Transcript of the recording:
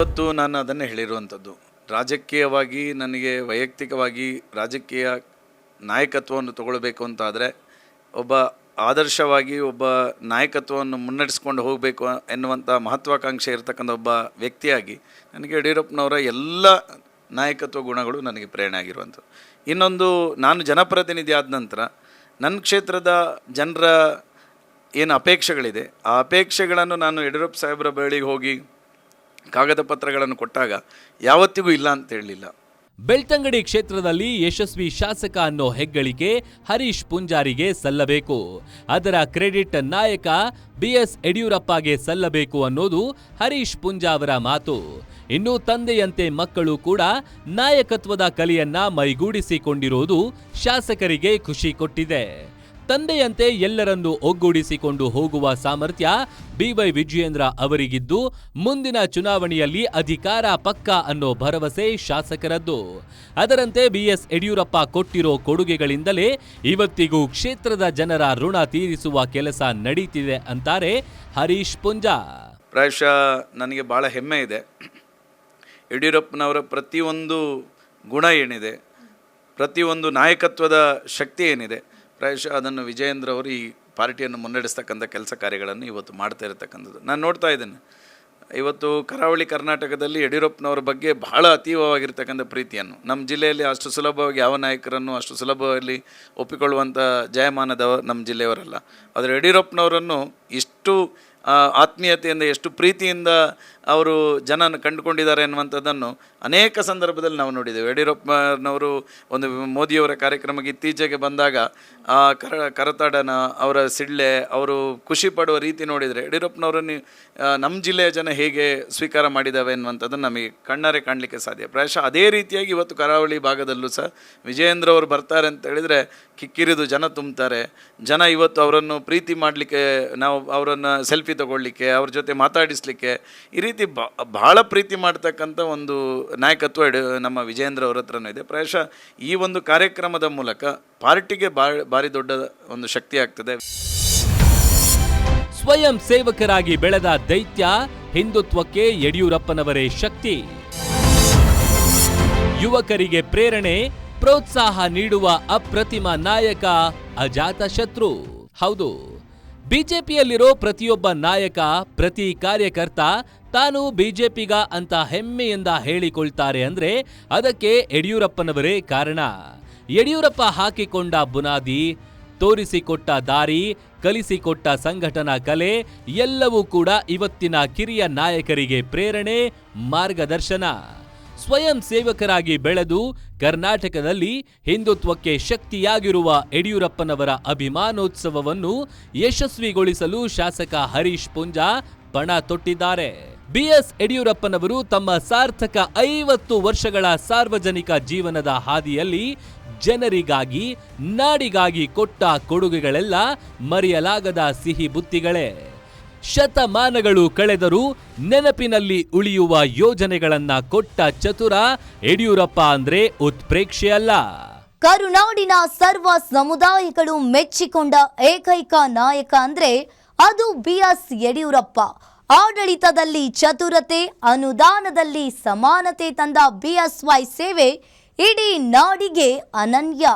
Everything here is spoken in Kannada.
ಇವತ್ತು ನಾನು ಅದನ್ನೇ ಹೇಳಿರುವಂಥದ್ದು. ರಾಜಕೀಯವಾಗಿ ನನಗೆ ವೈಯಕ್ತಿಕವಾಗಿ ರಾಜಕೀಯ ನಾಯಕತ್ವವನ್ನು ತಗೊಳ್ಬೇಕು ಅಂತಾದರೆ ಒಬ್ಬ ಆದರ್ಶವಾಗಿ ಒಬ್ಬ ನಾಯಕತ್ವವನ್ನು ಮುನ್ನಡೆಸ್ಕೊಂಡು ಹೋಗಬೇಕು ಎನ್ನುವಂಥ ಮಹತ್ವಾಕಾಂಕ್ಷೆ ಇರತಕ್ಕಂಥ ಒಬ್ಬ ವ್ಯಕ್ತಿಯಾಗಿ ನನಗೆ ಯಡಿಯೂರಪ್ಪನವರ ಎಲ್ಲ ನಾಯಕತ್ವ ಗುಣಗಳು ನನಗೆ ಪ್ರೇರಣೆ ಆಗಿರುವಂಥದ್ದು. ಇನ್ನೊಂದು, ನಾನು ಜನಪ್ರತಿನಿಧಿ ಆದ ನಂತರ ನನ್ನ ಕ್ಷೇತ್ರದ ಜನರ ಏನು ಅಪೇಕ್ಷೆಗಳಿದೆ ಆ ಅಪೇಕ್ಷೆಗಳನ್ನು ನಾನು ಯಡಿಯೂರಪ್ಪ ಸಾಹೇಬರ ಬಳಿಗೆ ಹೋಗಿ ಕಾಗದ ಪತ್ರಗಳನ್ನು ಕೊಟ್ಟಾಗ ಯಾವತ್ತಿಗೂ ಇಲ್ಲ ಅಂತ ಹೇಳಲಿಲ್ಲ. ಬೆಳ್ತಂಗಡಿ ಕ್ಷೇತ್ರದಲ್ಲಿ ಯಶಸ್ವಿ ಶಾಸಕ ಅನ್ನೋ ಹೆಗ್ಗಳಿಕೆ ಹರೀಶ್ ಪೂಂಜಾರಿಗೆ ಸಲ್ಲಬೇಕು. ಅದರ ಕ್ರೆಡಿಟ್ ನಾಯಕ BS ಯಡಿಯೂರಪ್ಪಗೆ ಸಲ್ಲಬೇಕು ಅನ್ನೋದು ಹರೀಶ್ ಪೂಂಜಾ ಅವರ ಮಾತು. ಇನ್ನು ತಂದೆಯಂತೆ ಮಕ್ಕಳು ಕೂಡ ನಾಯಕತ್ವದ ಕಲೆಯನ್ನ ಮೈಗೂಡಿಸಿಕೊಂಡಿರೋದು ಶಾಸಕರಿಗೆ ಖುಷಿ ಕೊಟ್ಟಿದೆ. ತಂದೆಯಂತೆ ಎಲ್ಲರನ್ನೂ ಒಗ್ಗೂಡಿಸಿಕೊಂಡು ಹೋಗುವ ಸಾಮರ್ಥ್ಯ BY ವಿಜಯೇಂದ್ರ ಅವರಿಗಿದ್ದು ಮುಂದಿನ ಚುನಾವಣೆಯಲ್ಲಿ ಅಧಿಕಾರ ಪಕ್ಕಾ ಅನ್ನೋ ಭರವಸೆ ಶಾಸಕರದ್ದು. ಅದರಂತೆ BS ಯಡಿಯೂರಪ್ಪ ಕೊಟ್ಟಿರೋ ಕೊಡುಗೆಗಳಿಂದಲೇ ಇವತ್ತಿಗೂ ಕ್ಷೇತ್ರದ ಜನರ ಋಣ ತೀರಿಸುವ ಕೆಲಸ ನಡೀತಿದೆ ಅಂತಾರೆ ಹರೀಶ್ ಪೂಂಜಾ. ಪ್ರಾಯಶಃ ನನಗೆ ಭಾಳ ಹೆಮ್ಮೆ ಇದೆ. ಯಡಿಯೂರಪ್ಪನವರ ಪ್ರತಿಯೊಂದು ಗುಣ ಏನಿದೆ, ಪ್ರತಿಯೊಂದು ನಾಯಕತ್ವದ ಶಕ್ತಿ ಏನಿದೆ, ಪ್ರಾಯಶಃ ಅದನ್ನು ವಿಜಯೇಂದ್ರ ಅವರು ಈ ಪಾರ್ಟಿಯನ್ನು ಮುನ್ನಡೆಸ್ತಕ್ಕಂಥ ಕೆಲಸ ಕಾರ್ಯಗಳನ್ನು ಇವತ್ತು ಮಾಡ್ತಾ ಇರತಕ್ಕಂಥದ್ದು ನಾನು ನೋಡ್ತಾ ಇದ್ದೇನೆ. ಇವತ್ತು ಕರಾವಳಿ ಕರ್ನಾಟಕದಲ್ಲಿ ಯಡಿಯೂರಪ್ಪನವರ ಬಗ್ಗೆ ಬಹಳ ಅತೀವವಾಗಿರ್ತಕ್ಕಂಥ ಪ್ರೀತಿಯನ್ನು, ನಮ್ಮ ಜಿಲ್ಲೆಯಲ್ಲಿ ಅಷ್ಟು ಸುಲಭವಾಗಿ ಯಾವ ನಾಯಕರನ್ನು ಅಷ್ಟು ಸುಲಭವಾಗಿ ಒಪ್ಪಿಕೊಳ್ಳುವಂಥ ಜಯಮಾನದವ ನಮ್ಮ ಜಿಲ್ಲೆಯವರಲ್ಲ. ಆದರೆ ಯಡಿಯೂರಪ್ಪನವರನ್ನು ಇಷ್ಟು ಆತ್ಮೀಯತೆಯಿಂದ ಎಷ್ಟು ಪ್ರೀತಿಯಿಂದ ಅವರು ಜನ ಕಂಡುಕೊಂಡಿದ್ದಾರೆ ಅನ್ನುವಂಥದ್ದನ್ನು ಅನೇಕ ಸಂದರ್ಭದಲ್ಲಿ ನಾವು ನೋಡಿದ್ದೇವೆ. ಯಡಿಯೂರಪ್ಪನವರು ಒಂದು ಮೋದಿಯವರ ಕಾರ್ಯಕ್ರಮಕ್ಕೆ ಇತ್ತೀಚೆಗೆ ಬಂದಾಗ ಆ ಕರತಾಡನ ಅವರ ಸಿಳ್ಳೆ ಅವರು ಖುಷಿ ಪಡುವ ರೀತಿ ನೋಡಿದರೆ ಯಡಿಯೂರಪ್ಪನವರನ್ನು ನಮ್ಮ ಜಿಲ್ಲೆಯ ಜನ ಹೇಗೆ ಸ್ವೀಕಾರ ಮಾಡಿದ್ದಾವೆ ಅನ್ನುವಂಥದ್ದನ್ನು ನಮಗೆ ಕಣ್ಣಾರೆ ಕಾಣಲಿಕ್ಕೆ ಸಾಧ್ಯ. ಪ್ರಾಯಶಃ ಅದೇ ರೀತಿಯಾಗಿ ಇವತ್ತು ಕರಾವಳಿ ಭಾಗದಲ್ಲೂ ಸಹ ವಿಜಯೇಂದ್ರ ಅವರು ಬರ್ತಾರೆ ಅಂತ ಹೇಳಿದರೆ ಕಿಕ್ಕಿರಿದು ಜನ ತುಂಬ್ತಾರೆ. ಜನ ಇವತ್ತು ಅವರನ್ನು ಪ್ರೀತಿ ಮಾಡಲಿಕ್ಕೆ, ನಾವು ಅವರನ್ನು ಸೆಲ್ಫಿ ತಗೊಳ್ಳಿಕ್ಕೆ, ಅವ್ರ ಜೊತೆ ಮಾತಾಡಿಸ್ಲಿಕ್ಕೆ ಈ ರೀತಿ ಬಹಳ ಪ್ರೀತಿ ಮಾಡ್ತಕ್ಕಂಥ ಒಂದು ನಾಯಕತ್ವ ನಮ್ಮ ವಿಜಯೇಂದ್ರ ಅವರ ಹತ್ರನೂ ಇದೆ. ಪ್ರಾಯಶಃ ಈ ಒಂದು ಕಾರ್ಯಕ್ರಮದ ಮೂಲಕ ಪಾರ್ಟಿಗೆ ಭಾರಿ ದೊಡ್ಡ ಒಂದು ಶಕ್ತಿ ಆಗ್ತದೆ. ಸ್ವಯಂ ಸೇವಕರಾಗಿ ಬೆಳೆದ ದೈತ್ಯ ಹಿಂದುತ್ವಕ್ಕೆ ಯಡಿಯೂರಪ್ಪನವರೇ ಶಕ್ತಿ. ಯುವಕರಿಗೆ ಪ್ರೇರಣೆ, ಪ್ರೋತ್ಸಾಹ ನೀಡುವ ಅಪ್ರತಿಮ ನಾಯಕ, ಅಜಾತ ಶತ್ರು. ಹೌದು, ಬಿಜೆಪಿಯಲ್ಲಿರೋ ಪ್ರತಿಯೊಬ್ಬ ನಾಯಕ, ಪ್ರತಿ ಕಾರ್ಯಕರ್ತ ತಾನು ಬಿಜೆಪಿಗ ಅಂತ ಹೆಮ್ಮೆಯಿಂದ ಹೇಳಿಕೊಳ್ತಾರೆ ಅಂದ್ರೆ ಅದಕ್ಕೆ ಯಡಿಯೂರಪ್ಪನವರೇ ಕಾರಣ. ಯಡಿಯೂರಪ್ಪ ಹಾಕಿಕೊಂಡ ಬುನಾದಿ, ತೋರಿಸಿಕೊಟ್ಟ ದಾರಿ, ಕಲಿಸಿಕೊಟ್ಟ ಸಂಘಟನಾ ಕಲೆ ಎಲ್ಲವೂ ಕೂಡ ಇವತ್ತಿನ ಕಿರಿಯ ನಾಯಕರಿಗೆ ಪ್ರೇರಣೆ, ಮಾರ್ಗದರ್ಶನ. ಸ್ವಯಂ ಸೇವಕರಾಗಿ ಬೆಳೆದು ಕರ್ನಾಟಕದಲ್ಲಿ ಹಿಂದುತ್ವಕ್ಕೆ ಶಕ್ತಿಯಾಗಿರುವ ಯಡಿಯೂರಪ್ಪನವರ ಅಭಿಮಾನೋತ್ಸವವನ್ನು ಯಶಸ್ವಿಗೊಳಿಸಲು ಶಾಸಕ ಹರೀಶ್ ಪೂಂಜಾ ಪಣ ತೊಟ್ಟಿದ್ದಾರೆ. BS ಯಡಿಯೂರಪ್ಪನವರು ತಮ್ಮ ಸಾರ್ಥಕ 50 ವರ್ಷಗಳ ಸಾರ್ವಜನಿಕ ಜೀವನದ ಹಾದಿಯಲ್ಲಿ ಜನರಿಗಾಗಿ, ನಾಡಿಗಾಗಿ ಕೊಟ್ಟ ಕೊಡುಗೆಗಳೆಲ್ಲ ಮರೆಯಲಾಗದ ಸಿಹಿ ಬುತ್ತಿಗಳೇ. ಶತಮಾನಗಳು ಕಳೆದರೂ ನೆನಪಿನಲ್ಲಿ ಉಳಿಯುವ ಯೋಜನೆಗಳನ್ನ ಕೊಟ್ಟ ಚತುರ ಯಡಿಯೂರಪ್ಪ ಅಂದ್ರೆ ಉತ್ಪ್ರೇಕ್ಷೆಯಲ್ಲ. ಕರುನಾಡಿನ ಸರ್ವ ಸಮುದಾಯಗಳು ಮೆಚ್ಚಿಕೊಂಡ ಏಕೈಕ ನಾಯಕ ಅಂದ್ರೆ ಅದು BS ಯಡಿಯೂರಪ್ಪ. ಆಡಳಿತದಲ್ಲಿ ಚತುರತೆ, ಅನುದಾನದಲ್ಲಿ ಸಮಾನತೆ ತಂದ BSY ಸೇವೆ ಇಡೀ ನಾಡಿಗೆ ಅನನ್ಯ.